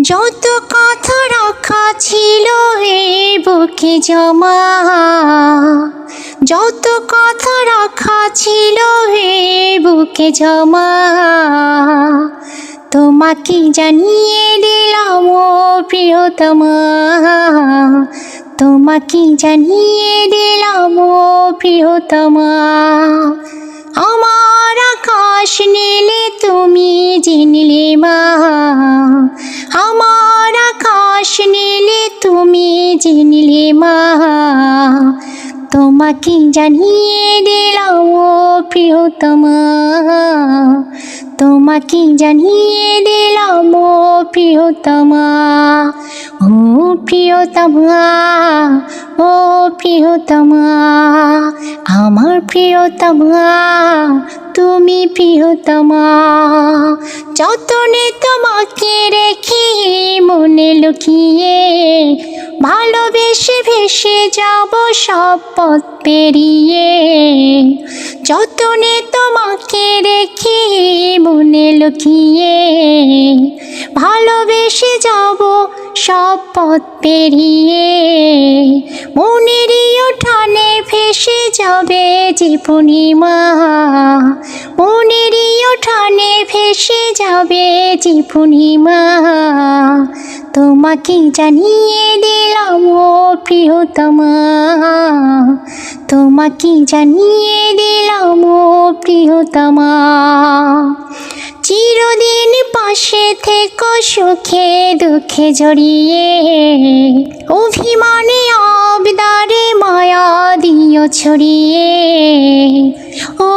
যত কথা রাখা ছিল এই বুকে জমা, যত কথা রাখা ছিল এই বুকে জমা, তোমাকে জানিয়ে দিলাম ও প্রিয়তমা, তোমাকে জানিয়ে দিলাম ও প্রিয়তমা। আমার আকাশ নীলে তুমি চিনলে মা, আমার আকাশ নীলে তুমি চিনলে মা, তোমাকে জানিয়ে দিলাম ও প্রিয়তমা, তোমাকে জানিয়ে দিলাম ও প্রিয়তমা। ও প্রিয়তমা, ও প্রিয়তমা, আমার প্রিয়তমা তুমি প্রিয়তমা। যতনে তোমাকে রেখে মনে লুকিয়ে, ভালোবেসে ভেসে যাব সব পথ পেরিয়ে। যতনে তোমাকে রেখে মনে লুকিয়ে, ভালোবেসে যাব সব পথ পেরিয়ে। মনেরই উঠানে ভেসে যাবে যে পূর্ণিমা, মনেরই উঠানে ভেসে যাবে যে পূর্ণিমা, তোমাকে জানিয়ে দিলাম ও প্রিয়তমা, তোমাকে জানিয়ে দিলাম ও প্রিয়তমা। চিরদিন পাশে থেকো সুখে দুঃখে জড়িয়ে, অভিমানে আবদারে মায়া দিও ছড়িয়ে। ও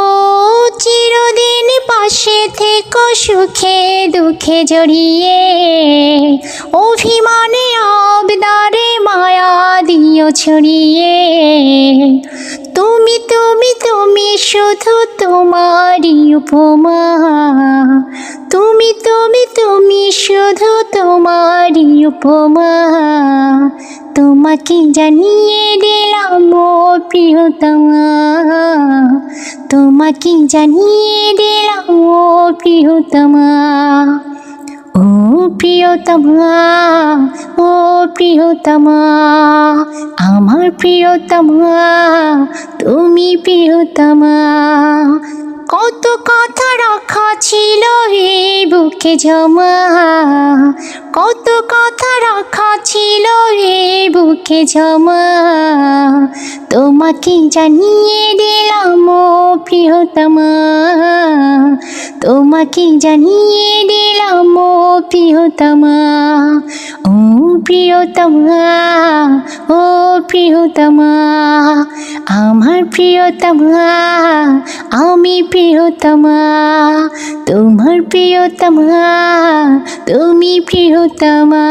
চিরদিন পাশে থেকো সুখে দুঃখে জড়িয়ে, অভিমানে আবদারে মায়া দিও ছড়িয়ে। তুমি তুমি তুমি শুধু তোমারই উপমা, তুমি তুমি তুমি শুধু তোমারই উপমা, তোমাকে জানিয়ে দিলাম ও প্রিয়তমা, তোমাকে জানিয়ে দিলাম ও প্রিয়তমা। ও প্রিয়তমা, ও প্রিয়তমা, আমার প্রিয়তমা তুমি প্রিয়তমা। কত কথা রাখা ছিল এই বুকে জমা, কত কথা রাখা ছিল এই বুকে জমা, তোমাকে জানিয়ে দিলাম ও প্রিয়তমা, তোমাকে জানিয়ে দিলাম ও প্রিয়তমা। ও প্রিয়তমা, ও প্রিয়তমা, আমার প্রিয়তমা আমি প্রিয়তমা, তোমার প্রিয়তমা তুমি প্রিয়তমা।